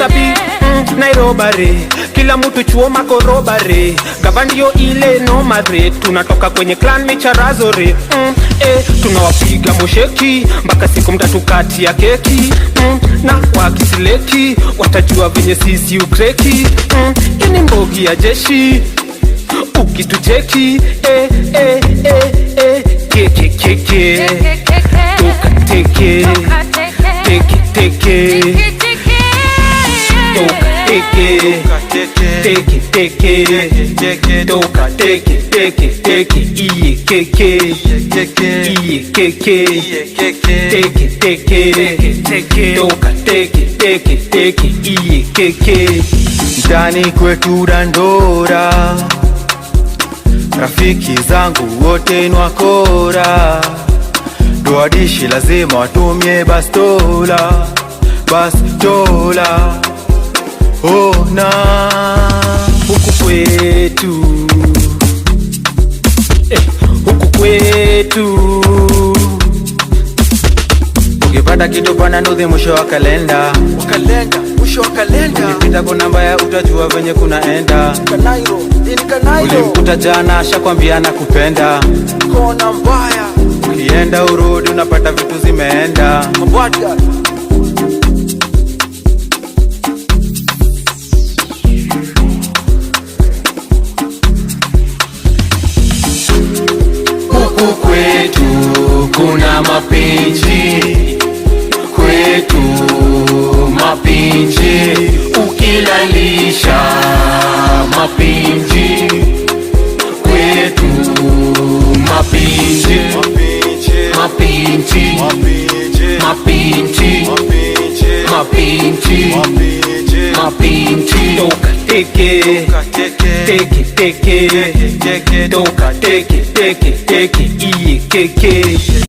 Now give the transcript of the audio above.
Oyster Nairobi, kila mtu chuo makorobare. Gavandio ile no madre, tunatoka kwenye clan micharazore. Tunawapiga mosheki mpaka siku mtatukati ya keki. Na wakisileki watajua venye sisi ukreki. Ini mbogi ya jeshi ukitucheki. Keke keke toka teke teke teke toka teke teke teke toka teke teke teke iye keke iye keke teke teke toka teke teke teke iye keke. Ndani kwetu Dandora, rafiki zangu wote nwakora. Doadishi lazima watumie bastola, bastola. Ona huku kwetu, huku kwetu. ukipata kitu pana nudhi mwisho wa kalenda. Wakalenda, mwisho wa kalenda. Ukipita kuna mbaya utajua venye kunaenda. Kanairo, ini Kanairo. Ulimkuta jana shakwambia nakupenda. Kona mbaya. Ukienda urudi unapata vitu zimeenda. Mabwada. Huku kwetu kuna mapinji, kwetu mapinji. Ukilalisha mapinji, kwetu mapinji. Mapinji, mapinji, mapinji, mapinji. Toka teke teke teke toka teke teke teke iye keke.